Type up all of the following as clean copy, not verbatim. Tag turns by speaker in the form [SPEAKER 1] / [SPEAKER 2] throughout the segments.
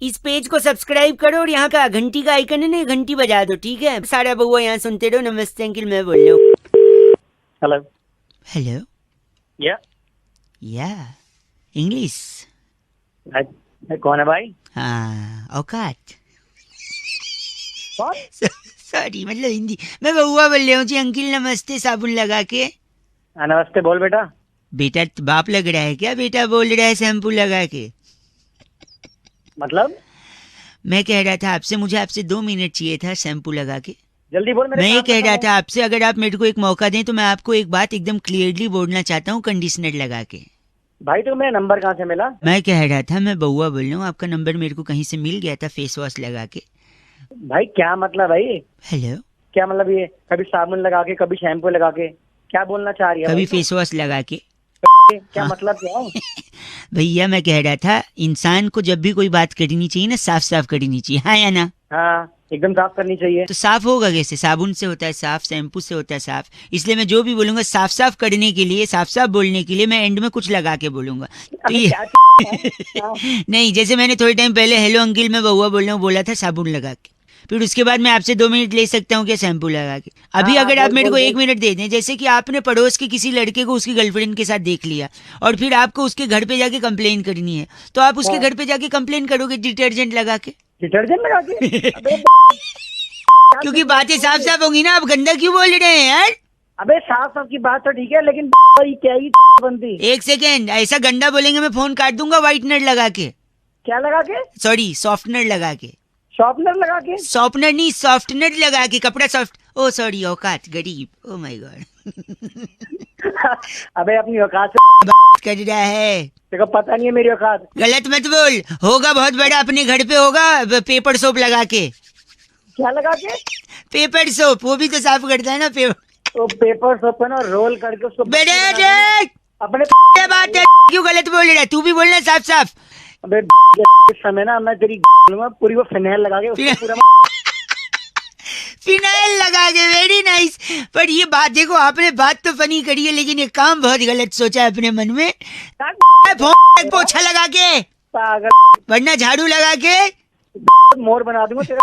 [SPEAKER 1] इस पेज को सब्सक्राइब करो और यहाँ का घंटी का आइकन है ना, घंटी बजा दो, ठीक है? सारा बउआ यहाँ सुनते रहो। नमस्ते अंकिल, मैं बोल रहा हूँ।
[SPEAKER 2] हेलो।
[SPEAKER 1] हेलो। या इंग्लिश।
[SPEAKER 2] कौन है भाई?
[SPEAKER 1] हाँ, औकात।
[SPEAKER 2] कौन?
[SPEAKER 1] सॉरी, मतलब हिंदी। मैं बउआ बोल रहा हूँ जी। अंकिल नमस्ते, साबुन लगा के।
[SPEAKER 2] नमस्ते, बोल बेटा।
[SPEAKER 1] बेटा बाप लग रहा है क्या? बेटा बोल रहा है शैम्पू लगा के।
[SPEAKER 2] मतलब?
[SPEAKER 1] मैं कह रहा था आपसे, मुझे आपसे 2 मिनट चाहिए था शैम्पू लगा के।
[SPEAKER 2] जल्दी बोल, मेरे
[SPEAKER 1] मैं ये
[SPEAKER 2] काम
[SPEAKER 1] कह
[SPEAKER 2] खत्म
[SPEAKER 1] रहा
[SPEAKER 2] है।
[SPEAKER 1] था आपसे, अगर आप मेरे को एक मौका दें तो मैं आपको एक बात एकदम क्लियरली बोलना चाहता हूँ, कंडीशनर लगा के।
[SPEAKER 2] भाई तो मेरा नंबर कहाँ से मिला?
[SPEAKER 1] मैं कह रहा था, मैं बउआ बोल रहा हूँ, आपका नंबर मेरे को कहीं से मिल गया था फेस वॉश लगा के।
[SPEAKER 2] भाई क्या मतलब भाई?
[SPEAKER 1] हेलो।
[SPEAKER 2] क्या मतलब ये कभी साबुन लगा के कभी शैम्पू लगा के? क्या बोलना चाह रही है
[SPEAKER 1] कभी
[SPEAKER 2] भाई तू?
[SPEAKER 1] फेस वॉश लगा के।
[SPEAKER 2] क्या
[SPEAKER 1] हाँ।
[SPEAKER 2] मतलब क्या है?
[SPEAKER 1] भैया मैं कह रहा था, इंसान को जब भी कोई बात करनी चाहिए ना, साफ साफ करनी चाहिए, हाँ या ना?
[SPEAKER 2] हाँ, एकदम साफ करनी चाहिए।
[SPEAKER 1] तो साफ होगा कैसे? साबुन से होता है साफ, शैम्पू से होता है साफ। इसलिए मैं जो भी बोलूंगा साफ साफ करने के लिए, साफ साफ बोलने के लिए मैं एंड में कुछ लगा के बोलूंगा। तो
[SPEAKER 2] अबे
[SPEAKER 1] ये
[SPEAKER 2] क्या हाँ।
[SPEAKER 1] नहीं, जैसे मैंने थोड़े टाइम पहले हेलो अंकिल मैं बउआ बोल रहा हूँ बोला था साबुन लगा के, फिर उसके बाद मैं आपसे 2 मिनट ले सकता हूँ क्या शैम्पू लगा के? अभी
[SPEAKER 2] हाँ,
[SPEAKER 1] अगर आप
[SPEAKER 2] बोल
[SPEAKER 1] मेरे
[SPEAKER 2] बोल
[SPEAKER 1] को
[SPEAKER 2] बोल।
[SPEAKER 1] 1 मिनट दे दें, जैसे कि आपने पड़ोस के किसी लड़के को उसकी गर्लफ्रेंड के साथ देख लिया और फिर आपको उसके घर पे जाके कंप्लेन करनी है, तो आप उसके
[SPEAKER 2] हाँ,
[SPEAKER 1] घर पे जाके कंप्लेन करोगे डिटर्जेंट लगा के?
[SPEAKER 2] डिटर्जेंट लगा के? अबे
[SPEAKER 1] क्योंकि बातें साफ साफ होंगी ना। आप गंदा क्यों बोल रहे हैं यार?
[SPEAKER 2] अबे साफ साफ की बात तो ठीक है, लेकिन ये क्या ही बनती?
[SPEAKER 1] 1 सेकेंड, ऐसा गंदा बोलेंगे मैं फोन काट दूंगा व्हाइटनर लगा के।
[SPEAKER 2] क्या लगा के?
[SPEAKER 1] सॉरी, सॉफ्टनर लगा के।
[SPEAKER 2] शॉर्पनर लगा के?
[SPEAKER 1] सॉफ्टनर नहीं, सॉफ्टनर लगा के, कपड़ा सॉफ्ट। ओ सॉरी, औकात, गरीब, ओ माय गॉड।
[SPEAKER 2] अबे अपनी औकात
[SPEAKER 1] कर रहा है।
[SPEAKER 2] तेरे को पता नहीं है मेरी औकात।
[SPEAKER 1] गलत मत बोल। होगा बहुत बड़ा, अपने घर पे होगा पेपर सोप लगा के।
[SPEAKER 2] क्या लगा के?
[SPEAKER 1] पेपर सोप, वो भी तो साफ करता है ना पेपर।
[SPEAKER 2] तो पेपर सोप को ना रोल करके उसको
[SPEAKER 1] बेटे
[SPEAKER 2] बना के ना अपने
[SPEAKER 1] ये बात है, क्यों गलत बोल रहा है? तू भी बोलना साफ साफ।
[SPEAKER 2] अबे इस समय ना मैं तेरी लूंगा पूरी, वो फिनाइल लगा के उसको पूरा
[SPEAKER 1] फिनाइल लगा के, वेरी नाइस। पर ये बात देखो, आपने बात तो फनी करी है, लेकिन ये काम बहुत गलत सोचा है अपने मन में। फोन पोछा लगा के,
[SPEAKER 2] पागल
[SPEAKER 1] वरना झाड़ू लगा के।
[SPEAKER 2] मोर बना दूंगा तेरा।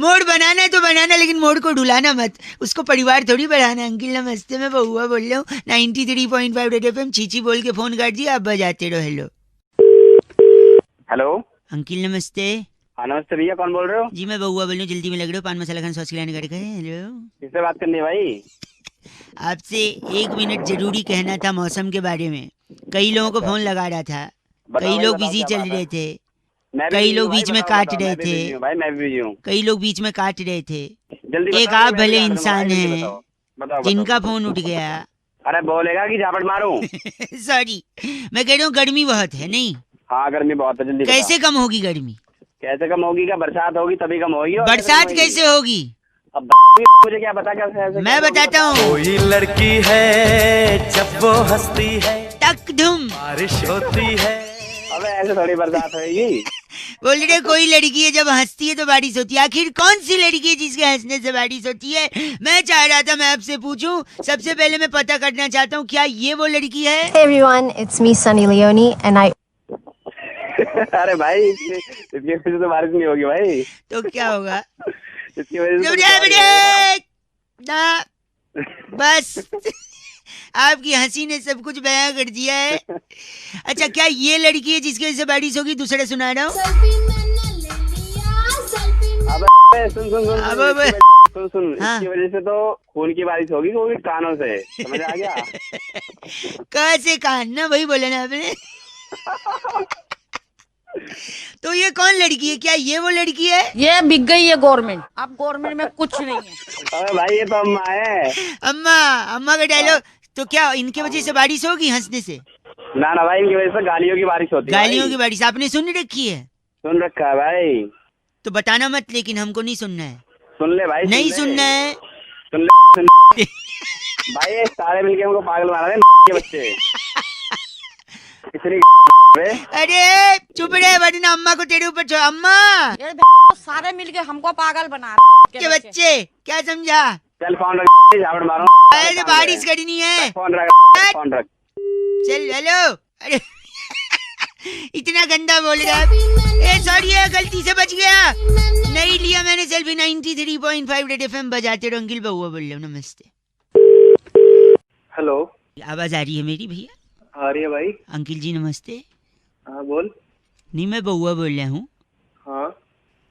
[SPEAKER 1] मोड़ बनाना है तो बनाना, लेकिन मोड़ को ढुलाना मत, उसको परिवार थोड़ी बढ़ाना। अंकिल नमस्ते, मैं बउआ बोल रहा हूँ 93.5 रेड एफएम। चीची बोल के फोन काट दिया, आप बजाते रहो। हेलो।
[SPEAKER 3] हेलो।
[SPEAKER 1] अंकिल नमस्ते।
[SPEAKER 3] हाँ नमस्ते भैया, कौन बोल रहे हो?
[SPEAKER 1] जी मैं बउआ बोल रहा हूँ, जल्दी में लग रहे हो, पान मसाला खान सॉस खिलाने कर गए। हेलो।
[SPEAKER 3] किससे बात करनी है भाई?
[SPEAKER 1] आपसे 1 मिनट जरूरी कहना था मौसम के बारे में। कई लोगों को
[SPEAKER 3] अच्छा।
[SPEAKER 1] फोन लगा रहा था,
[SPEAKER 3] बताओ
[SPEAKER 1] कई
[SPEAKER 3] भाई,
[SPEAKER 1] लोग
[SPEAKER 3] बताओ
[SPEAKER 1] बिजी
[SPEAKER 3] क्या
[SPEAKER 1] चल
[SPEAKER 3] बात है?
[SPEAKER 1] रहे थे,
[SPEAKER 3] मैं भी
[SPEAKER 1] कई
[SPEAKER 3] बिजी
[SPEAKER 1] लोग
[SPEAKER 3] हूँ भाई,
[SPEAKER 1] बीच में
[SPEAKER 3] बताओ
[SPEAKER 1] काट
[SPEAKER 3] बताओ,
[SPEAKER 1] रहे
[SPEAKER 3] मैं भी
[SPEAKER 1] थे,
[SPEAKER 3] बिजी हूँ भाई, मैं भी बिजी हूँ।
[SPEAKER 1] कई लोग बीच में काट रहे थे।
[SPEAKER 3] जल्दी
[SPEAKER 1] एक
[SPEAKER 3] बताओ,
[SPEAKER 1] आप
[SPEAKER 3] मैं भी
[SPEAKER 1] भले
[SPEAKER 3] काट दूंगा
[SPEAKER 1] इंसान
[SPEAKER 3] भाई, जल्दी
[SPEAKER 1] हैं
[SPEAKER 3] बताओ। बताओ
[SPEAKER 1] जिनका
[SPEAKER 3] बताओ।
[SPEAKER 1] फोन उठ गया।
[SPEAKER 3] अरे बोलेगा कि झापट मारूं?
[SPEAKER 1] सॉरी, मैं कह रहा हूँ गर्मी बहुत है नहीं?
[SPEAKER 3] हाँ गर्मी बहुत है, जल्दी
[SPEAKER 1] कैसे
[SPEAKER 3] बताओ।
[SPEAKER 1] कम होगी गर्मी?
[SPEAKER 3] कैसे कम होगी? क्या बरसात होगी तभी कम होगी? और कैसे कम
[SPEAKER 1] बरसात
[SPEAKER 3] होगी?
[SPEAKER 1] कैसे होगी?
[SPEAKER 3] अब मुझे क्या पता कैसे ऐसे
[SPEAKER 1] मैं
[SPEAKER 3] कैसे होगी
[SPEAKER 1] बताता
[SPEAKER 3] बरसात?
[SPEAKER 1] हूँ।
[SPEAKER 4] कोई लड़की है जब वो हंसती है
[SPEAKER 1] टक धुम।
[SPEAKER 4] बारिश होती है।
[SPEAKER 3] अबे ऐसे थोड़ी बरसात होगी।
[SPEAKER 1] बोल रहे कोई लड़की है जब हंसती है तो बारिश होती है। आखिर कौन सी लड़की है जिसके हंसने से बारिश होती है? मैं चाह रहा था मैं आपसे पूछूं। सबसे पहले मैं पता करना चाहता हूँ, क्या ये वो लड़की है?
[SPEAKER 5] Hey everyone, it's me Sunny Leone and I
[SPEAKER 3] अरे भाई इसकी वजह से तो बारिश नहीं होगी भाई।
[SPEAKER 1] तो क्या होगा?
[SPEAKER 3] इसकी वजह से तो
[SPEAKER 1] ब्रेक,
[SPEAKER 3] बारिश होगी।
[SPEAKER 1] ब्रेक, ना, बस आपकी हंसी ने सब कुछ बयां कर दिया है। अच्छा, क्या ये लड़की है जिसकी वजह से बारिश होगी? दूसरा सुना रहा हूँ।
[SPEAKER 3] अबे सुन सुन सुन
[SPEAKER 1] अब
[SPEAKER 3] सुन सुन,
[SPEAKER 1] हाँ।
[SPEAKER 3] इसकी वजह से तो खून की बारिश होगी, वो भी कानों से, समझ आ गया?
[SPEAKER 1] कहाँ से कान ना, वही बोला ना आपने। तो ये कौन लड़की है? क्या ये वो लड़की है?
[SPEAKER 6] ये बिक गई है गवर्नमेंट। अब गवर्नमेंट में कुछ नहीं है।
[SPEAKER 3] अबे भाई ये तो अम्मा है।
[SPEAKER 1] अम्मा, अम्मा का डायलॉग। तो क्या इनके वजह से बारिश होगी हंसने से?
[SPEAKER 3] ना ना भाई, इनकी वजह से गालियों की बारिश होती है
[SPEAKER 1] गालियों
[SPEAKER 3] भाई।
[SPEAKER 1] की बारिश आपने सुन रखी है?
[SPEAKER 3] सुन रखा है भाई।
[SPEAKER 1] तो बताना मत, लेकिन हमको नहीं सुनना है।
[SPEAKER 3] सुन ले भाई,
[SPEAKER 1] नहीं
[SPEAKER 3] ले।
[SPEAKER 1] सुनना है।
[SPEAKER 3] सुन ले भाई, ये सारे मिलके हमको पागल बना रहे हैं के बच्चे। इतनी
[SPEAKER 1] अरे चुप रहे, वरना अम्मा को तेरे ऊपर छोड़। अम्मा
[SPEAKER 6] ये सारे मिलके हमको पागल बना रहे
[SPEAKER 1] के बच्चे, क्या समझा?
[SPEAKER 3] चल फोन रख, झापड़ मारो।
[SPEAKER 1] अरे बारिश करनी है।
[SPEAKER 3] फोन रख, फोन रख।
[SPEAKER 1] चल हेलो। अरे इतना गंदा बोल रहा है। ए सॉरी है, गलती से बच गया, नहीं लिया मैंने सेल्फी। 93.5 रेड एफएम बजाते रहो। अंकिल बउआ बोल रहे हो, नमस्ते।
[SPEAKER 3] हेलो,
[SPEAKER 1] आवाज आ रही है मेरी भैया?
[SPEAKER 3] आ रही है भाई।
[SPEAKER 1] अंकिल जी नमस्ते।
[SPEAKER 3] हाँ बोल।
[SPEAKER 1] नहीं, मैं बउआ बोल रहा हूँ।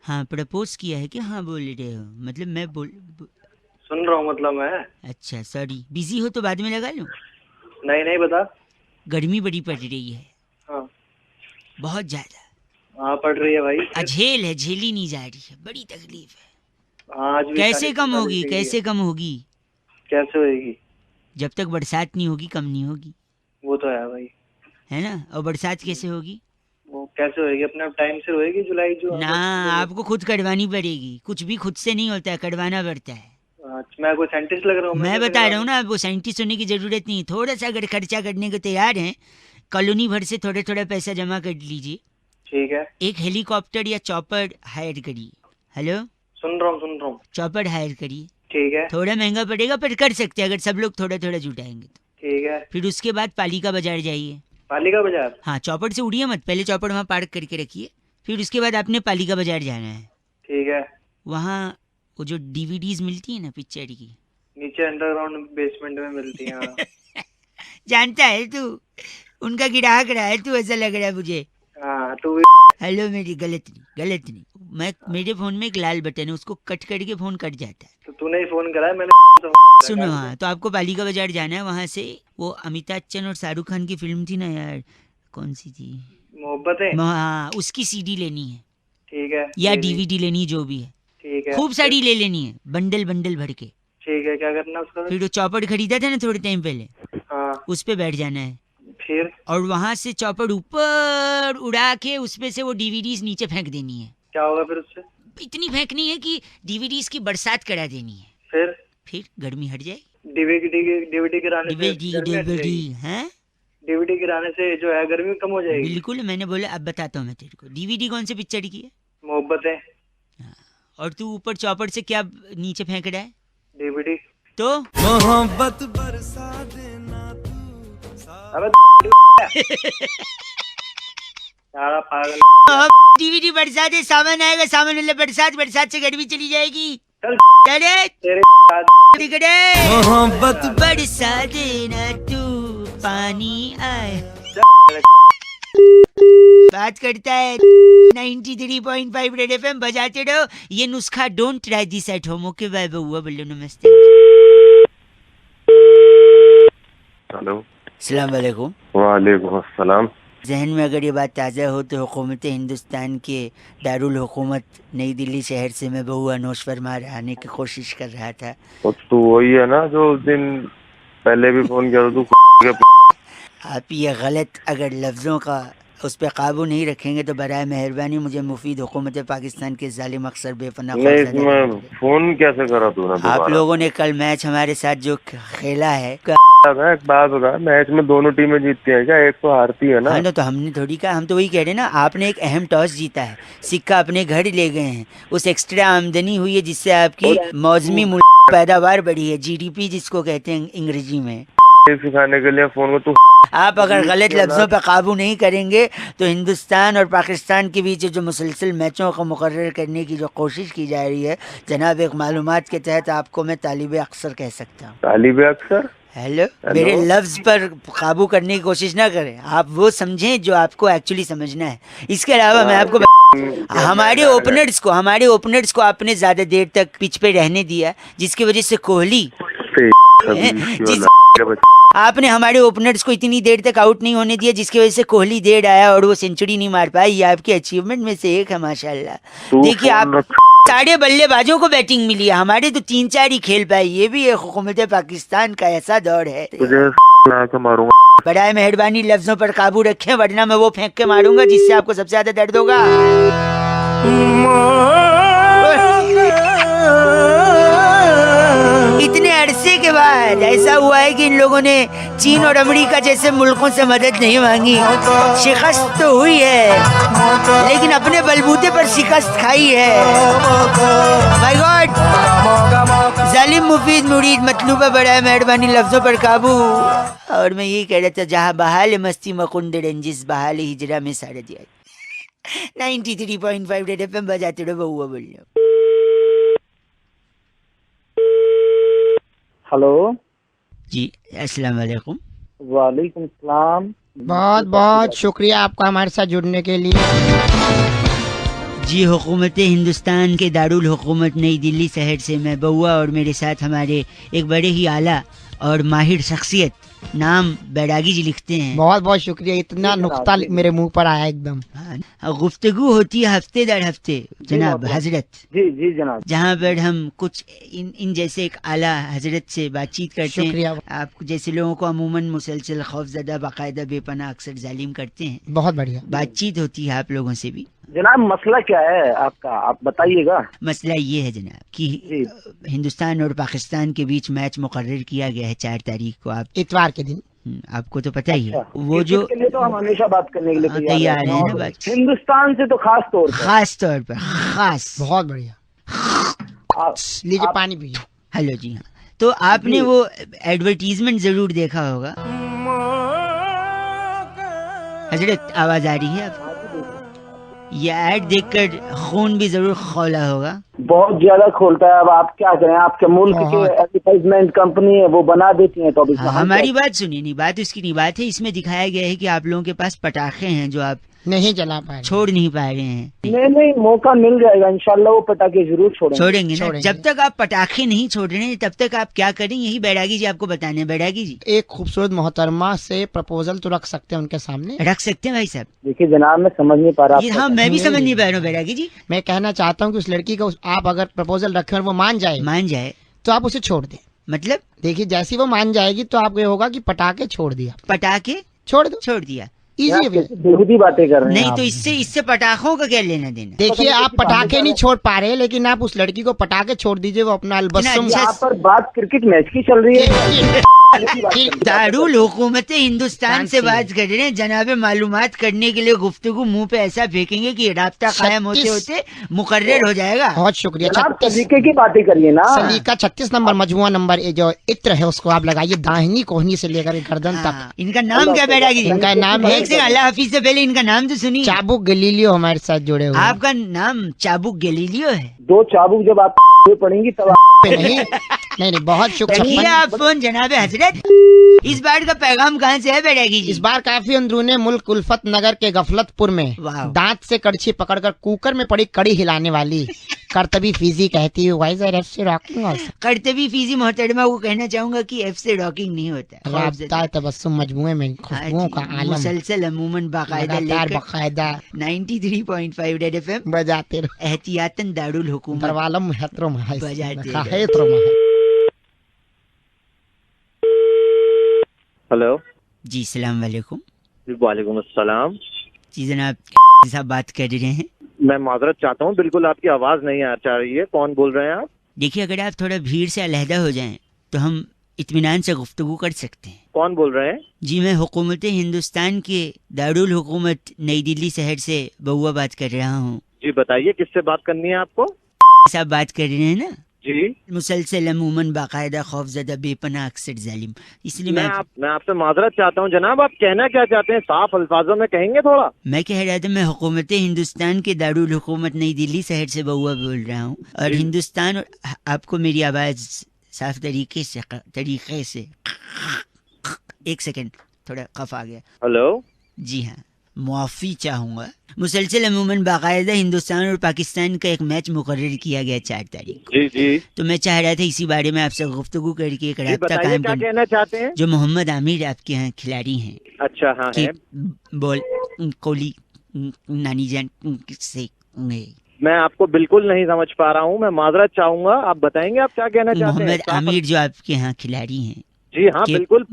[SPEAKER 3] हाँ
[SPEAKER 1] प्रपोज किया है कि हाँ बोल रहे हो? मतलब मैं
[SPEAKER 3] सुन रहा हूँ, मतलब मैं।
[SPEAKER 1] अच्छा सॉरी, बिजी हो तो बाद में लगा लूँ?
[SPEAKER 3] नहीं बता।
[SPEAKER 1] गर्मी बड़ी पड़ रही है।
[SPEAKER 3] हाँ
[SPEAKER 1] बहुत ज्यादा।
[SPEAKER 3] हाँ पड़ रही है भाई।
[SPEAKER 1] अझेल है, झेली नहीं जा रही है, बड़ी तकलीफ है।
[SPEAKER 3] हाँ आज भी
[SPEAKER 1] कैसे कम होगी, कैसे कम होगी?
[SPEAKER 3] कैसे होगी?
[SPEAKER 1] जब तक बरसात नहीं होगी कम नहीं होगी।
[SPEAKER 3] वो तो है भाई,
[SPEAKER 1] है ना। और बरसात कैसे होगी?
[SPEAKER 3] वो कैसे होगी? अपने टाइम से होगी, जुलाई जो
[SPEAKER 1] ना, आपको खुद कटवानी पड़ेगी। कुछ भी खुद से नहीं होता है, कटवाना पड़ता है।
[SPEAKER 3] मैं कोई साइंटिस्ट लग रहा हूँ?
[SPEAKER 1] मैं बता रहा हूँ ना, वो साइंटिस्ट होने की जरूरत नहीं। थोड़ा सा अगर खर्चा करने को तैयार हैं, कॉलोनी भर से थोड़ा थोड़ा पैसा जमा कर लीजिए।
[SPEAKER 3] ठीक है।
[SPEAKER 1] एक हेलीकॉप्टर या चॉपर हायर करिए। हेलो,
[SPEAKER 3] सुन रहा हूँ।
[SPEAKER 1] चॉपर हायर करिए।
[SPEAKER 3] ठीक है।
[SPEAKER 1] थोड़ा महंगा पड़ेगा पर कर सकते हैं, अगर सब लोग थोड़ा थोड़ा जुटाएंगे तो।
[SPEAKER 3] ठीक है।
[SPEAKER 1] फिर उसके बाद पालिका बाजार जाइए।
[SPEAKER 3] पालिका बाजार?
[SPEAKER 1] हाँ, चौपड़ से उड़िए मत, पहले चौपड़ वहाँ पार्क करके रखिए। फिर उसके बाद आपने पालिका बाजार जाना है।
[SPEAKER 3] ठीक है।
[SPEAKER 1] वहाँ वो जो डीवीडीज मिलती है ना पिक्चर की,
[SPEAKER 3] नीचे अंडरग्राउंड बेसमेंट में मिलती है। हाँ।
[SPEAKER 1] जानता है तू, उनका ग्राहक रहा है तू, ऐसा लग रहा है मुझे।
[SPEAKER 3] हाँ तू भी।
[SPEAKER 1] हेलो, मेरी गलत नहीं। मैं मेरे फोन में एक लाल बटन है, उसको कट करके फोन कट जाता है।
[SPEAKER 3] तो तूने ही फोन करा है, मैंने
[SPEAKER 1] सुनो, हाँ तो आपको पालिका बाजार जाना है। वहाँ से वो अमिताभ बच्चन और शाहरुख खान की फिल्म थी ना यार, कौन सी थी?
[SPEAKER 3] मोहब्बत है।
[SPEAKER 1] हाँ, उसकी सीडी लेनी है।
[SPEAKER 3] ठीक है।
[SPEAKER 1] या डीवीडी लेनी है, जो भी है।
[SPEAKER 3] ठीक है।
[SPEAKER 1] खूब सारी ले लेनी है, बंडल भर के।
[SPEAKER 3] ठीक है। क्या करना उसका?
[SPEAKER 1] फिर वो चौपड़ खरीदा था ना थोड़े टाइम पहले,
[SPEAKER 3] हाँ।
[SPEAKER 1] उस पे बैठ जाना है।
[SPEAKER 3] फिर?
[SPEAKER 1] और वहां से चौपड़ ऊपर उड़ा के उसपे से वो डीवीडीज नीचे फेंक देनी है।
[SPEAKER 3] क्या होगा फिर उससे?
[SPEAKER 1] इतनी फेंकनी है कि डीवीडीज की बरसात करा देनी है। फिर गर्मी हट जाएगी।
[SPEAKER 3] डीवीडी गिराने से डीवीडी गिराने से जो है गर्मी कम हो जाएगी।
[SPEAKER 1] बिल्कुल, मैंने बोला। अब बताता हूँ मैं तेरे को, डीवीडी कौन से पिक्चर की है?
[SPEAKER 3] मोहब्बत है।
[SPEAKER 1] और तू ऊपर चौपड़ से क्या नीचे फेंक रहा है?
[SPEAKER 3] डीवीडी।
[SPEAKER 1] तो
[SPEAKER 4] मोहब्बत बरसा देना तू।
[SPEAKER 3] अबे सारा पागल।
[SPEAKER 1] डीवीडी बरसात है, सावन आएगा, सावन वाले बरसात से गर्मी चली जाएगी।
[SPEAKER 3] तेरे
[SPEAKER 1] मोहब्बत बरसा देना तू, पानी आए। बात करता है 93.5 रेड एफएम बजाते रहो। ये नुस्खा don't try this at home. Okay bye बउआ, बोलो नमस्ते।
[SPEAKER 3] हेलो,
[SPEAKER 1] अस्सलाम वालेकुम।
[SPEAKER 3] वालेकुम अस्सलाम।
[SPEAKER 1] जहन में अगर ये बात ताज़ा हो तो हुकूमत हिंदुस्तान के दारुल हुकूमत नई दिल्ली शहर से मैं बउआ नौश फरमा आने की कोशिश कर रहा था।
[SPEAKER 3] तो वही है ना जो उस दिन पहले भी फोन किया तू।
[SPEAKER 1] आप ये गलत अगर लफ्ज़ों का उस पर काबू नहीं रखेंगे तो बराए मेहरबानी मुझे मुफीद हुकूमत पाकिस्तान के जालिम अक्सर बेपनाह।
[SPEAKER 3] नहीं, फोन कैसे करा तूने?
[SPEAKER 1] आप लोगों ने कल मैच हमारे साथ जो खेला है,
[SPEAKER 3] एक बात बता, मैच में दोनों टीमें जीतती हैं क्या? एक तो हारती है ना।
[SPEAKER 1] हाँ तो हमने थोड़ी कहा, हम तो वही कह रहे हैं ना, आपने एक अहम टॉस जीता है, सिक्का अपने घर ले गए हैं, उस एक्स्ट्रा आमदनी हुई है जिससे आपकी मौसमी पैदावार बढ़ी है, जीडीपी जिसको कहते हैं अंग्रेजी में।
[SPEAKER 3] सिखाने के लिए फोन को तू।
[SPEAKER 1] आप अगर गलत लफ्ज़ों पर काबू नहीं करेंगे तो हिंदुस्तान और पाकिस्तान के बीच जो मुसलसल मैचों को मुकर्रर करने की जो कोशिश की जा रही है जनाब, एक मालूमात के तहत आपको मैं तालिब अक्सर कह सकता हूँ।
[SPEAKER 3] तालिब अक्सर?
[SPEAKER 1] हेलो, मेरे लफ्ज पर काबू करने की कोशिश ना करें, आप वो समझें जो आपको एक्चुअली समझना है। इसके अलावा मैं आपको हमारे ओपनर्स को आपने ज्यादा देर तक पिच पे रहने दिया, जिसकी वजह से कोहली आपने हमारे ओपनर्स को इतनी देर तक आउट नहीं होने दिया, जिसकी वजह से कोहली देर आया और वो सेंचुरी नहीं मार पाया। ये आपकी अचीवमेंट में से एक है माशाल्लाह। देखिए, आप सारे बल्लेबाजों को बैटिंग मिली है, हमारे तो 3-4 ही खेल पाए। ये भी एक हुकूमत पाकिस्तान का ऐसा दौर है।
[SPEAKER 3] मारूंगा।
[SPEAKER 1] बड़ाए मेहरबानी लफ्जों पर काबू रखें, वरना मैं वो फेंक के मारूंगा जिससे आपको सबसे ज्यादा दर्द होगा। इतने अरसे के बाद ऐसा हुआ है कि इन लोगों ने चीन और अमेरिका जैसे मुल्कों से मदद नहीं मांगी। शिकस्त तो हुई है लेकिन अपने बलबूते पर शिकस्त खाई है। My God. जालिम मुफीद मुरीद मतलूबा बड़ा है, मेहरबानी लफ्जों पर काबू। और मैं यही कह रहा था, जहाँ बहाल मस्ती मकुंद रंजिस बहाल हिजरा में सारा दिया। 93.5 रेड एफएम बजाते रहो, बहुआ बोल रहे हो।
[SPEAKER 2] हेलो
[SPEAKER 1] जी अस्सलाम वालेकुम।
[SPEAKER 2] वालेकुम सलाम।
[SPEAKER 7] बहुत बहुत शुक्रिया आपका हमारे साथ जुड़ने के लिए।
[SPEAKER 1] जी हुकूमत हिंदुस्तान के दारुल हुकूमत नई दिल्ली शहर से मैं बउआ और मेरे साथ हमारे एक बड़े ही आला और माहिर शख्सियत, नाम बैरागी जी लिखते हैं।
[SPEAKER 7] बहुत बहुत शुक्रिया, इतना नुक्ता मेरे मुंह पर आया एकदम।
[SPEAKER 1] हाँ, गुफ्तगू होती है हफ्ते दर हफ्ते जनाब हजरत।
[SPEAKER 2] जी जी जनाब।
[SPEAKER 1] जहाँ पर हम कुछ इन जैसे एक आला हजरत से बातचीत करते हैं। आप जैसे लोगों को अमूमन मुसलसल खौफजदा बाकायदा बेपनाह अक्सर जालिम करते हैं।
[SPEAKER 7] बहुत बढ़िया
[SPEAKER 1] बातचीत होती है आप लोगों से भी।
[SPEAKER 2] जनाब मसला क्या है आपका, आप बताइएगा।
[SPEAKER 1] मसला ये है जनाब कि हिंदुस्तान और पाकिस्तान के बीच मैच मुकर्रर किया गया है 4 तारीख को। आप
[SPEAKER 7] इतवार के दिन।
[SPEAKER 1] आपको तो पता ही है।
[SPEAKER 2] वो जो के लिए तो हम हमेशा बात करने के लिए
[SPEAKER 1] तैयार है ना। बात
[SPEAKER 2] हिंदुस्तान से तो खास तौर पर
[SPEAKER 1] खास।
[SPEAKER 7] बहुत बढ़िया। लीजिए पानी पीजिए।
[SPEAKER 1] हेलो जी हाँ, तो आपने वो एडवर्टीजमेंट जरूर देखा होगा। हजरत आवाज आ रही है आपको? ये ऐड देखकर खून भी जरूर खौला होगा।
[SPEAKER 2] बहुत ज्यादा खोलता है। अब आप क्या करें, आपके मुल्क के एडवर्टाइजमेंट कंपनी है वो बना देती है। तो अभी
[SPEAKER 1] हमारी बात सुनिए, नहीं बात उसकी नहीं, बात है इसमें दिखाया गया है कि आप लोगों के पास पटाखे हैं जो आप
[SPEAKER 7] नहीं जला पाए,
[SPEAKER 1] छोड़ नहीं पा रहे हैं।
[SPEAKER 2] नहीं मौका मिल जाएगा इंशाल्लाह, वो पटाखे जरूर छोड़ेंगे
[SPEAKER 1] ना। जब तक आप पटाखे नहीं छोड़ रहे हैं तब तक आप क्या करें, यही बैरागी जी आपको बताने हैं। बैरागी जी
[SPEAKER 7] एक खूबसूरत मोहतरमा से प्रपोजल तो रख सकते हैं उनके सामने।
[SPEAKER 1] रख सकते हैं भाई साहब।
[SPEAKER 2] देखिए जनाब मैं समझ नहीं पा रहा।
[SPEAKER 1] हाँ मैं भी समझ नहीं पा रहा हूँ बैरागी जी।
[SPEAKER 7] मैं कहना चाहता हूँ कि उस लड़की को आप अगर प्रपोजल रखें और वो मान जाए तो आप उसे छोड़ दें।
[SPEAKER 1] मतलब
[SPEAKER 7] देखिए जैसी वो मान जाएगी तो आपको ये होगा कि पटाखे छोड़ दिया।
[SPEAKER 1] पटाखे छोड़ दिया।
[SPEAKER 2] इजी बातें कर रहे हैं।
[SPEAKER 1] नहीं तो इससे पटाखों का क्या लेना देना।
[SPEAKER 7] देखिए आप पटाखे नहीं छोड़ पा रहे, लेकिन आप उस लड़की को पटाखे छोड़ दीजिए, वो अपना अलबस्सुम।
[SPEAKER 2] यहाँ पर बात क्रिकेट मैच की चल रही है।
[SPEAKER 1] दारुल हुकूमत हिंदुस्तान से बात कर रहे हैं। जनाबे मालूमात करने के लिए गुफ्तगू मुंह पे ऐसा फेंकेंगे कि राब्ता कायम होते होते मुकर्रर हो जाएगा।
[SPEAKER 7] बहुत शुक्रिया।
[SPEAKER 2] सलीके की बातें करिए ना।
[SPEAKER 7] सलीका 36 नंबर मजमुआ नंबर जो इत्र है उसको आप लगाइए दाहिनी कोहनी से लेकर गर्दन तक।
[SPEAKER 1] इनका नाम क्या बैरागी?
[SPEAKER 7] इनका नाम है
[SPEAKER 1] अल्लाह हाफिज से पहले इनका नाम तो सुनिए।
[SPEAKER 7] चाबुक गलीलियो हमारे साथ जुड़े हुए।
[SPEAKER 1] आपका नाम चाबुक गलीलियो है?
[SPEAKER 2] 2 चाबुक जब आप पड़ेंगी तब
[SPEAKER 7] नहीं बहुत शुक्रिया।
[SPEAKER 1] आप फोन जनाबे हजरत। इस बार का पैगाम कहाँ से है बैरागी जी?
[SPEAKER 7] इस बार काफी अंदरूने मुल्क उल्फत नगर के गफलतपुर में दांत से कड़छी पकड़कर कुकर में पड़ी कड़ी हिलाने वाली करतबी फीजी कहती है वाइज एफ से रॉकिंग।
[SPEAKER 1] करतबी फीजी मोहतरमा को कहना चाहूंगा कि एफ से रॉकिंग नहीं होता।
[SPEAKER 7] राब्ता तबस्सुम मजमुए में खुशबुओं का आलम
[SPEAKER 1] मुसलसल अमूमन बाकायदा 93.5 रेड एफएम
[SPEAKER 7] बजाते रहो।
[SPEAKER 1] एहतियातन दारुल हुकूमत
[SPEAKER 7] दरवालम महतरम
[SPEAKER 1] बजाते।
[SPEAKER 3] हेलो
[SPEAKER 1] जी सलाम वालेकुम।
[SPEAKER 3] वालेकुम अस्सलाम।
[SPEAKER 1] जी जनाब साहब बात कर रहे हैं।
[SPEAKER 3] मैं माजरत चाहता हूँ, बिल्कुल आपकी आवाज नहीं आ रही है। कौन बोल रहे हैं आप?
[SPEAKER 1] देखिए अगर आप थोड़ा भीड़ से अलहदा हो जाएं तो हम इत्मीनान से गुफ्तगू कर सकते हैं।
[SPEAKER 3] कौन बोल रहे हैं? जी
[SPEAKER 1] मैं हुकूमत हिंदुस्तान के दारुल हुकूमत नई दिल्ली शहर से बउआ बात कर रहा हूँ।
[SPEAKER 3] जी बताइए किससे बात करनी है आपको?
[SPEAKER 1] साहब बात कर रहे हैं ना?
[SPEAKER 3] जी
[SPEAKER 1] मुसलसल अमूमन बाकायदा खौफजदा बेपनाह अक्सर जालिम। इसलिए मैं
[SPEAKER 3] आपसे माजरत चाहता हूँ जनाब, आप कहना क्या चाहते हैं? साफ अल्फाजों में कहेंगे थोड़ा।
[SPEAKER 1] मैं कह रहा था मैं हुकूमत हिंदुस्तान के दारुल हुकूमत नई दिल्ली शहर से बउआ बोल रहा हूँ। और हिंदुस्तान और आपको मेरी आवाज साफ तरीके से एक सेकंड थोड़ा कफ आ गया।
[SPEAKER 3] हेलो
[SPEAKER 1] जी हाँ मुआफ़ी चाहूँगा। मुसलसल अमूमन बाकायदा हिंदुस्तान और पाकिस्तान का एक मैच मुकर्रर किया गया 4 तारीख को।
[SPEAKER 3] जी
[SPEAKER 1] तो मैं चाह रहा था इसी बारे में आपसे गुफ्तगू करके एक राब्ता कायम
[SPEAKER 3] क्या कहना चाहते हैं?
[SPEAKER 1] जो मोहम्मद आमिर आपके यहाँ खिलाड़ी हैं।
[SPEAKER 3] अच्छा हाँ है।
[SPEAKER 1] बोल कोहली नानी जान से
[SPEAKER 3] मैं आपको बिल्कुल नहीं समझ पा रहा हूँ, मैं माजरत चाहूंगा। आप बताएंगे आप क्या कहना चाहते हैं?
[SPEAKER 1] मोहम्मद आमिर जो आपके यहाँ खिलाड़ी हैं।
[SPEAKER 3] जी हाँ बिल्कुल।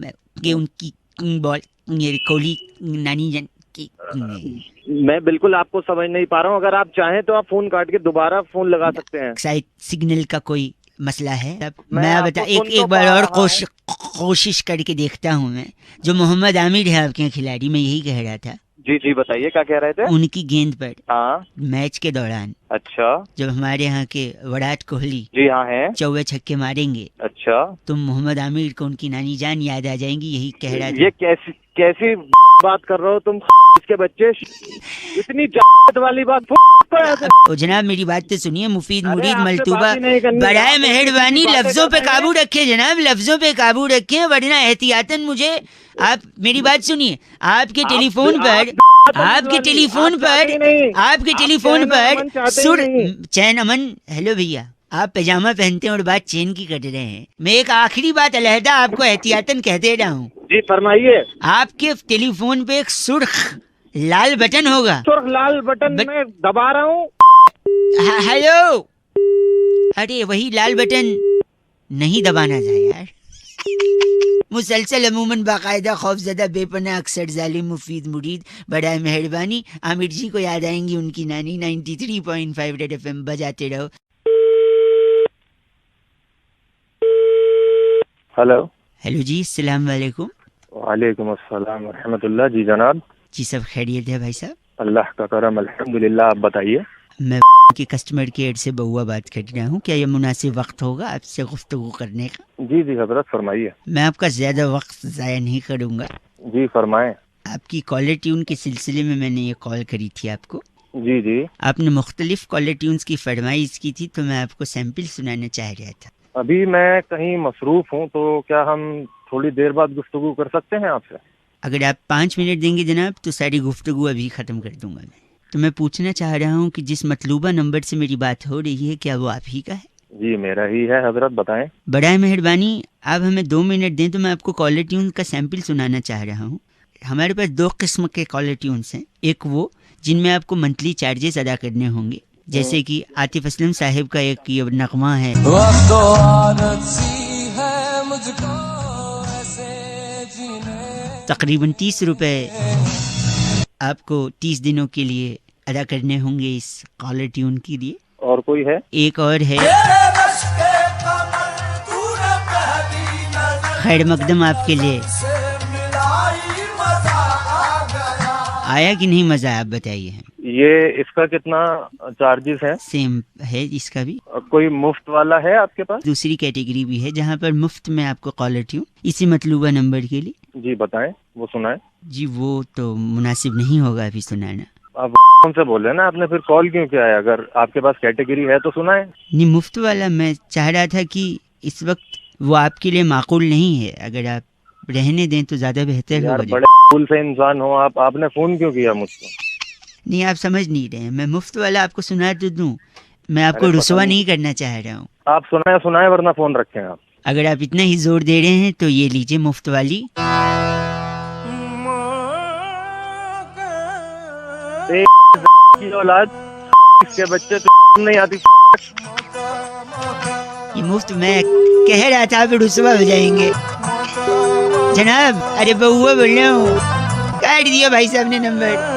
[SPEAKER 1] कि उनकी बॉल कोहली नानी जान
[SPEAKER 3] मैं बिल्कुल आपको समझ नहीं पा रहा हूँ। अगर आप चाहें तो आप फोन काट के दोबारा फोन लगा सकते हैं।
[SPEAKER 1] शायद सिग्नल का कोई मसला है। मैं बता एक बार और कोशिश करके देखता हूँ। मैं जो मोहम्मद आमिर है आपके खिलाड़ी, मैं यही कह रहा था।
[SPEAKER 3] जी जी बताइए क्या कह रहे थे।
[SPEAKER 1] उनकी गेंद पर
[SPEAKER 3] हाँ
[SPEAKER 1] मैच के दौरान
[SPEAKER 3] अच्छा
[SPEAKER 1] जब हमारे यहाँ के विराट कोहली
[SPEAKER 3] जी हाँ है।
[SPEAKER 1] चौवे छक्के मारेंगे
[SPEAKER 3] अच्छा
[SPEAKER 1] तो मोहम्मद आमिर को उनकी नानी जान याद आ जाएंगी, यही कह रहा था।
[SPEAKER 3] ये कैसी कैसी बात कर रहे हो तुम इसके बच्चे, इतनी वाली बात।
[SPEAKER 1] ओ जनाब मेरी बात तो सुनिए, मुफीद
[SPEAKER 3] अरे
[SPEAKER 1] मुरीद
[SPEAKER 3] आपसे
[SPEAKER 1] मलतूबा
[SPEAKER 3] बात ही नहीं करनी,
[SPEAKER 1] बराए
[SPEAKER 3] आप
[SPEAKER 1] मेहरबानी
[SPEAKER 3] बातें
[SPEAKER 1] लफ्जों पे
[SPEAKER 3] कर रहे
[SPEAKER 1] काबू
[SPEAKER 3] हैं।
[SPEAKER 1] रखे जनाब, लफ्जों पे काबू रखें, वरना एहतियातन मुझे। आप मेरी बात सुनिए, आपके टेलीफोन पर आपके टेलीफोन पर आपके टेलीफोन पर सुर चैन अमन। हेलो भैया, आप पैजामा पहनते हैं और बात चैन की कर रहे हैं। मैं एक आखिरी बात अलहदा आपको एहतियातन कह दे रहा हूँ,
[SPEAKER 3] जी फरमाइए।
[SPEAKER 1] आपके टेलीफोन पे एक सुर्ख लाल बटन होगा।
[SPEAKER 3] सुर्ख लाल बटन में दबा रहा हूँ।
[SPEAKER 1] हेलो, अरे वही लाल बटन नहीं दबाना था यार। मुसलसल अमूमन बाकायदा खौफजदा बेपना अक्सर जालिम मुफीद मुरीद बड़ा मेहरबानी आमिर जी को याद आएंगी उनकी नानी। 93.5 रेड एफएम बजाते रहो।
[SPEAKER 3] हेलो
[SPEAKER 1] हेलो जी, अस्सलाम वालेकुम।
[SPEAKER 3] वालेकुम अस्सलाम व रहमतुल्लाह। जी जनाब।
[SPEAKER 1] जी सब खैरियत है भाई साहब?
[SPEAKER 3] अल्लाह का करम अल्हम्दुलिल्लाह। आप बताइए।
[SPEAKER 1] मैं की कस्टमर केयर से बउआ बात कर रहा हूँ, क्या ये मुनासिब वक्त होगा आपसे गुफ्तगू करने का?
[SPEAKER 3] जी जी हजरत फरमाइए।
[SPEAKER 1] मैं आपका ज्यादा वक्त जाया नहीं करूँगा।
[SPEAKER 3] जी फरमाएं।
[SPEAKER 1] आपकी कॉलर ट्यून के सिलसिले में मैंने ये कॉल करी थी आपको।
[SPEAKER 3] जी जी।
[SPEAKER 1] आपने मुख्तलिफ कॉलर ट्यून्स की फरमाइश की थी, तो मैं आपको सैंपल सुनाना चाह रहा था।
[SPEAKER 3] अभी मैं कहीं मसरूफ हूँ, तो क्या हम थोड़ी देर बाद गुफ्तगू कर सकते हैं आपसे?
[SPEAKER 1] अगर आप 5 मिनट देंगे जनाब तो सारी गुफ्तगू अभी ख़त्म कर दूंगा मैं। तो मैं पूछना चाह रहा हूँ कि जिस मतलूबा नंबर से मेरी बात हो रही है, क्या वो आप ही का है?
[SPEAKER 3] जी मेरा ही है हजरत, बताएं।
[SPEAKER 1] बड़ा मेहरबानी, आप हमें 2 मिनट दें तो मैं आपको कॉलर ट्यून का सैंपल सुनाना चाह रहा हूँ। हमारे पास 2 किस्म के कॉलर ट्यून्स हैं। एक वो जिनमें आपको मंथली चार्जेस अदा करने होंगे, जैसे कि आतिफ असलम साहिब का एक ये नगमा है, तकरीबन 30 रुपए आपको 30 दिनों के लिए अदा करने होंगे इस कॉलर ट्यून के लिए।
[SPEAKER 3] और कोई है?
[SPEAKER 1] एक और है, खैर मकदम आपके लिए। आया कि नहीं मजा, आप बताइए।
[SPEAKER 3] ये इसका कितना चार्जेस है?
[SPEAKER 1] सेम है इसका भी।
[SPEAKER 3] कोई मुफ्त वाला है आपके पास?
[SPEAKER 1] दूसरी कैटेगरी भी है जहाँ पर मुफ्त में आपको कॉलर ट्यून इसी मतलूबा नंबर के लिए।
[SPEAKER 3] जी बताएं, वो सुनाएं।
[SPEAKER 1] जी वो तो मुनासिब नहीं होगा अभी सुनाना।
[SPEAKER 3] आप से बोल रहे हैं ना, आपने फिर कॉल क्यों किया है? अगर आपके पास कैटेगरी है तो सुनाएं।
[SPEAKER 1] नहीं, मुफ्त वाला मैं चाह रहा था कि इस वक्त वो आपके लिए माकूल नहीं है, अगर आप रहने दें तो ज्यादा बेहतर
[SPEAKER 3] यार
[SPEAKER 1] होगा।
[SPEAKER 3] बड़े फूल से इंसान हो आप, आपने फोन क्यों किया मुझको?
[SPEAKER 1] नहीं आप समझ नहीं रहे हैं, मैं मुफ्त वाला आपको सुना तो दूं, मैं आपको
[SPEAKER 3] अरे
[SPEAKER 1] रुसवा
[SPEAKER 3] नहीं।
[SPEAKER 1] नहीं करना चाह रहा हूँ।
[SPEAKER 3] आप सुनाए वरना फोन रखें आप।
[SPEAKER 1] अगर आप इतना ही जोर दे रहे हैं तो ये लीजिए मुफ्त वाली।
[SPEAKER 3] की औलाद इसके बच्चे तो नहीं आती।
[SPEAKER 1] ये मुफ्त मैं कह रहा था, आप रुसवा हो जाएंगे जनाब। अरे बउआ बोल रहा हूँ, काट दिया भाई साहब ने नंबर।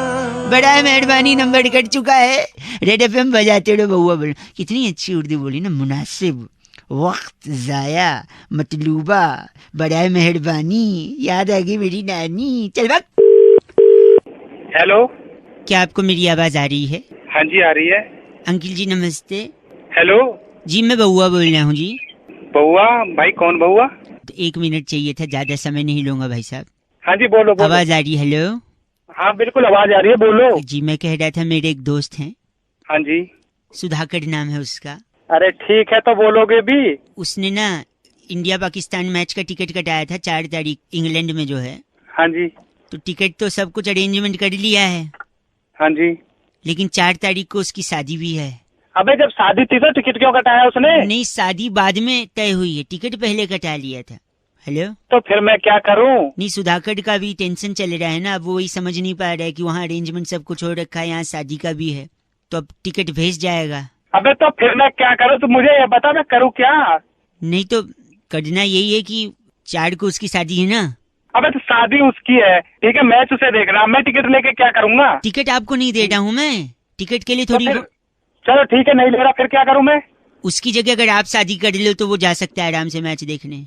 [SPEAKER 1] बड़ा मेहरबानी, नंबर कट चुका है। रेड एफएम बजाते रहो बउआ बोल। कितनी अच्छी उर्दू बोली ना, मुनासिब, वक्त जाया, मतलूबा, बड़ा मेहरबानी, याद आ गई मेरी नानी। चल बात।
[SPEAKER 8] हेलो,
[SPEAKER 1] क्या आपको मेरी आवाज आ रही है?
[SPEAKER 8] हाँ जी आ रही है।
[SPEAKER 1] अंकिल जी नमस्ते।
[SPEAKER 8] हेलो
[SPEAKER 1] जी मैं बउआ बोल रहा हूँ जी।
[SPEAKER 8] बउआ भाई, कौन बउआ?
[SPEAKER 1] तो 1 मिनट चाहिए था, ज्यादा समय नहीं लूंगा भाई साहब।
[SPEAKER 8] हाँ जी बोलो बोलो।
[SPEAKER 1] आवाज आ रही? हेलो।
[SPEAKER 8] हाँ बिल्कुल आवाज आ रही है, बोलो।
[SPEAKER 1] जी मैं कह रहा था, मेरे एक दोस्त हैं,
[SPEAKER 8] हाँ जी।
[SPEAKER 1] सुधाकर नाम है उसका।
[SPEAKER 8] अरे ठीक है, तो बोलोगे भी।
[SPEAKER 1] उसने ना इंडिया पाकिस्तान मैच का टिकट कटाया था 4 तारीख, इंग्लैंड में जो है।
[SPEAKER 8] हाँ जी।
[SPEAKER 1] तो टिकट तो सब कुछ अरेंजमेंट कर लिया है,
[SPEAKER 8] हाँ जी।
[SPEAKER 1] लेकिन 4 तारीख को उसकी शादी भी है।
[SPEAKER 8] अबे जब शादी थी तो टिकट क्यों कटाया उसने?
[SPEAKER 1] नहीं, शादी बाद में तय हुई है, टिकट पहले कटा लिया था। हेलो।
[SPEAKER 8] तो फिर मैं क्या करूं?
[SPEAKER 1] नहीं, सुधाकर का भी टेंशन चल रहा है ना, अब वो वही समझ नहीं पा रहा है कि वहाँ अरेंजमेंट सब कुछ हो रखा है, यहाँ शादी का भी है, तो अब टिकट भेज जाएगा।
[SPEAKER 8] अबे तो फिर मैं क्या करूं? तू मुझे ये बता, मैं करूं क्या?
[SPEAKER 1] नहीं तो करना यही है कि 4 को उसकी शादी है ना।
[SPEAKER 8] अबे तो शादी उसकी है, ठीक है, मैच उसे देखना, मैं टिकट लेके क्या करूंगा?
[SPEAKER 1] टिकट आपको नहीं दे रहा हूँ मैं, टिकट के लिए
[SPEAKER 8] तो
[SPEAKER 1] थोड़ी
[SPEAKER 8] फिर चलो ठीक है, नहीं ले रहा, फिर क्या करूं मैं?
[SPEAKER 1] उसकी जगह अगर आप शादी कर लो तो वो जा सकता है आराम से मैच देखने।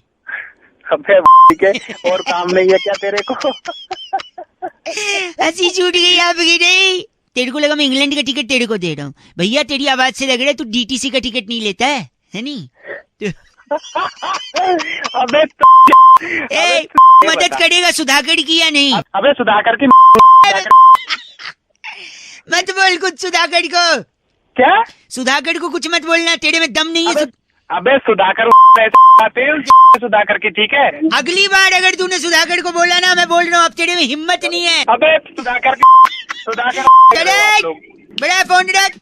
[SPEAKER 8] अबे ठीक है, और काम नहीं है क्या तेरे को?
[SPEAKER 1] हंसी छूट गई आपकी। नहीं, तेरे को लगा मैं इंग्लैंड का टिकट तेरे को दे रहा हूँ। भैया तेरी आवाज से लग रहा है तू डीटीसी का टिकट नहीं लेता है नहीं?
[SPEAKER 8] अबे
[SPEAKER 1] ए, मदद करेगा सुधाकर की या नहीं?
[SPEAKER 8] अबे सुधाकर की
[SPEAKER 1] मत बोल कुछ सुधाकर को।
[SPEAKER 8] क्या?
[SPEAKER 1] सुधाकर को कुछ मत बोलना, तेरे में दम नहीं है।
[SPEAKER 8] अबे सुधाकर आते हैं सुधाकर की, ठीक है?
[SPEAKER 1] अगली बार अगर तूने सुधाकर को बोला ना, मैं बोल रहा हूँ अब तेरे में हिम्मत नहीं है।
[SPEAKER 8] अबे सुधाकर
[SPEAKER 1] बड़ा फोन रख।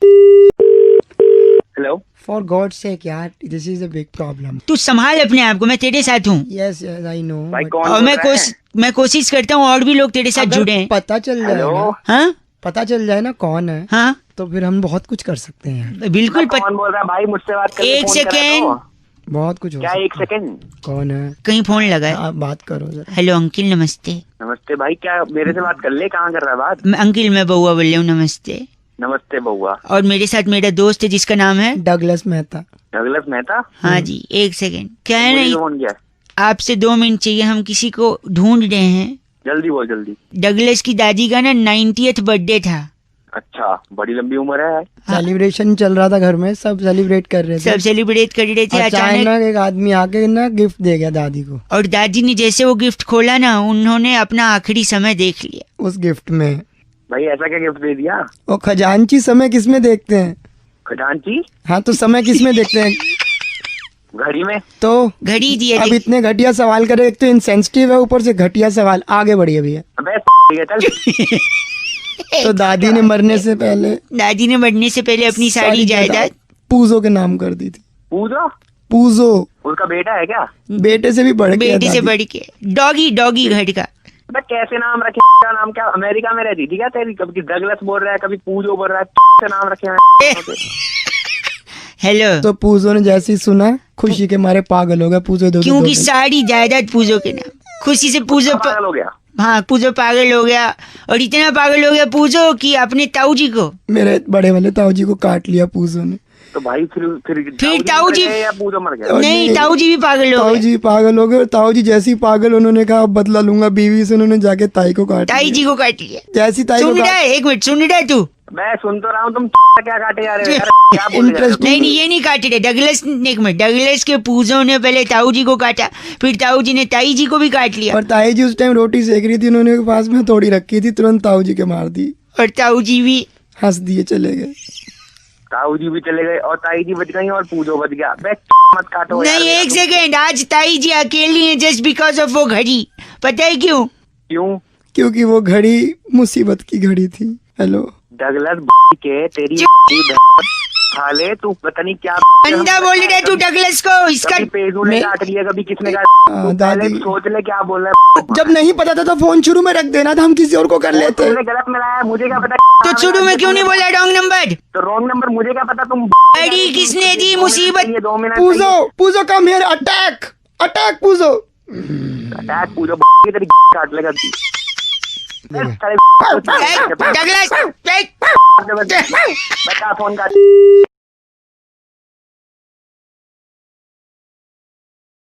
[SPEAKER 3] हेलो,
[SPEAKER 7] फॉर गॉड सेक यार, this is a big problem.
[SPEAKER 1] तू संभाल अपने आप को, मैं तेरे साथ हूँ।
[SPEAKER 7] Yes yes I know.
[SPEAKER 3] भाई कौन
[SPEAKER 1] और
[SPEAKER 3] बोल रहा है?
[SPEAKER 1] मैं कोशिश करता हूँ और भी लोग तेरे साथ जुड़े हैं।
[SPEAKER 7] पता चल जाए
[SPEAKER 3] हेलो?
[SPEAKER 7] ना,
[SPEAKER 1] हाँ
[SPEAKER 7] पता चल जाए ना कौन है,
[SPEAKER 1] हाँ
[SPEAKER 7] तो फिर हम बहुत कुछ कर सकते हैं।
[SPEAKER 1] बिल्कुल
[SPEAKER 3] कौन बोल रहा है भाई? मुझसे बात कर।
[SPEAKER 1] एक सेकेंड।
[SPEAKER 7] बहुत कुछ हो
[SPEAKER 3] क्या?
[SPEAKER 7] सकता
[SPEAKER 3] एक सेकेंड।
[SPEAKER 7] है। कौन है?
[SPEAKER 1] कहीं फोन लगा है।
[SPEAKER 7] आप बात करो जरा।
[SPEAKER 1] हेलो अंकिल, नमस्ते।
[SPEAKER 3] नमस्ते भाई, क्या मेरे से बात कर ले? कहाँ कर रहा है बात?
[SPEAKER 1] अंकिल मैं बउआ बोल रहा हूँ, नमस्ते।
[SPEAKER 3] नमस्ते बउआ।
[SPEAKER 1] और मेरे साथ मेरा दोस्त है जिसका नाम है
[SPEAKER 7] डगलस मेहता।
[SPEAKER 3] डगलस मेहता?
[SPEAKER 1] हाँ जी, एक सेकेंड। क्या है
[SPEAKER 3] बोलिए,
[SPEAKER 1] ना,
[SPEAKER 3] फोन किया?
[SPEAKER 1] आपसे 2 मिनट चाहिए, हम किसी को ढूंढ रहे हैं।
[SPEAKER 3] जल्दी बोल जल्दी।
[SPEAKER 1] डगलस की दादी का ना 90th बर्थडे था।
[SPEAKER 3] अच्छा, बड़ी लंबी उम्र है।
[SPEAKER 7] सेलिब्रेशन चल रहा था घर में, सब सेलिब्रेट कर रहे थे।
[SPEAKER 1] सब सेलिब्रेट कर रहे थे। अचानक
[SPEAKER 7] अचानक एक आदमी आके ना गिफ्ट दे गया दादी को।
[SPEAKER 1] और दादी ने जैसे वो गिफ्ट खोला ना, उन्होंने अपना आखिरी समय देख लिया।
[SPEAKER 7] उस गिफ्ट में
[SPEAKER 3] भाई ऐसा क्या गिफ्ट दे दिया?
[SPEAKER 7] वो खजांची समय किसमें देखते हैं?
[SPEAKER 3] खजांची?
[SPEAKER 7] हाँ तो समय किसमें देखते हैं?
[SPEAKER 3] घड़ी में।
[SPEAKER 7] तो
[SPEAKER 1] घड़ी दिए
[SPEAKER 7] अब इतने घटिया सवाल करे, एक तो इनसेंसिटिव है, ऊपर से घटिया सवाल। आगे बढ़िए भैया।
[SPEAKER 3] अबे ठीक है चल।
[SPEAKER 7] तो दादी ने मरने से पहले
[SPEAKER 1] दादी ने मरने से पहले अपनी सारी जायदाद
[SPEAKER 7] पूजो के नाम कर दी थी।
[SPEAKER 3] पूजो?
[SPEAKER 7] पूजो
[SPEAKER 3] उसका बेटा है क्या?
[SPEAKER 7] बेटे से भी बढ़ के
[SPEAKER 1] बेटे से
[SPEAKER 7] दादी।
[SPEAKER 1] बढ़ के डॉगी घर का।
[SPEAKER 3] अबे कैसे नाम रखे? क्या नाम? क्या अमेरिका में रहती थी क्या तेरी? कभी डगलस बोल रहा है, कभी पूजो बोल रहा है, से नाम रखे हैं।
[SPEAKER 1] हेलो,
[SPEAKER 7] तो पूजो ने जैसे ही सुना, खुशी के मारे पागल हो गया। पूजो दो
[SPEAKER 1] क्योंकि सारी जायदाद पूजो के नाम। खुशी से पूजो
[SPEAKER 3] पागल हो गया।
[SPEAKER 1] हाँ, पूजो पागल हो गया। और इतना पागल हो गया पूजो कि अपने ताऊ जी को,
[SPEAKER 7] मेरे बड़े वाले ताऊ जी को काट लिया पूजो ने।
[SPEAKER 3] तो भाई फिर
[SPEAKER 1] ताऊ जी
[SPEAKER 3] या पूजो मर गया?
[SPEAKER 1] नहीं, ताऊ जी भी पागल हो
[SPEAKER 7] ताऊ
[SPEAKER 1] गए।
[SPEAKER 7] जी पागल हो गए। ताऊ जी जैसी पागल, उन्होंने कहा अब बदला लूंगा बीवी से। उन्होंने जाके ताई को काट
[SPEAKER 1] ताई
[SPEAKER 7] लिया।
[SPEAKER 1] जी को काट लिया।
[SPEAKER 7] जैसी ताई को
[SPEAKER 1] सुन रहा है? एक मिनट, सुन रहा है तू?
[SPEAKER 3] मैं सुन तो रहा हूँ, तुम क्या काटे जा रहे हो यार? क्या बोल रहे हो?
[SPEAKER 1] नहीं, ये नहीं काटे थे डगलस। एक मिनट, डगलस के पूजो ने पहले ताऊ जी को काटा, फिर ताऊ जी ने ताई जी को भी काट लिया।
[SPEAKER 7] और ताई जी उस टाइम रोटी सेक रही थी, उन्होंने पास में हथौड़ी रखी थी, तुरंत ताऊ जी के मार दी।
[SPEAKER 1] और ताऊ जी भी
[SPEAKER 7] हंस दिए चले गए।
[SPEAKER 3] ताऊ जी भी चले गए और ताई जी बच गई और पूजो बच गया। बे मत काटो यार।
[SPEAKER 1] नहीं, एक सेकेंड। आज ताई जी अकेली है जस्ट बिकॉज ऑफ वो घड़ी। पता है क्यों?
[SPEAKER 3] क्यों?
[SPEAKER 7] क्योंकि वो घड़ी मुसीबत की घड़ी थी। हेलो
[SPEAKER 3] डगलस के तेरी खाले तू पता नहीं क्या
[SPEAKER 1] अंधा बोल रहा है तू डगलस को। इसका
[SPEAKER 3] कभी पेजू ने काट लिया, कभी किसने काट। तू
[SPEAKER 7] दादी
[SPEAKER 3] पहले सोच ले क्या बोल रहा है।
[SPEAKER 7] जब नहीं पता था तो फोन शुरू में रख देना था, हम किसी और को कर लेते।
[SPEAKER 3] तुमने गलत मिलाया, मुझे क्या पता।
[SPEAKER 1] तो शुरू में क्यों नहीं बोला रॉन्ग नंबर?
[SPEAKER 3] तो रॉन्ग नंबर मुझे क्या पता। तुम
[SPEAKER 1] अड़ी किसने दी मुसीबत?
[SPEAKER 3] ये 2 minute
[SPEAKER 7] Pujo Pujo come here, attack attack Pujo.
[SPEAKER 3] Attack Pujo की तेरी काट लेगा।
[SPEAKER 1] डगलस
[SPEAKER 3] बता फोन काट।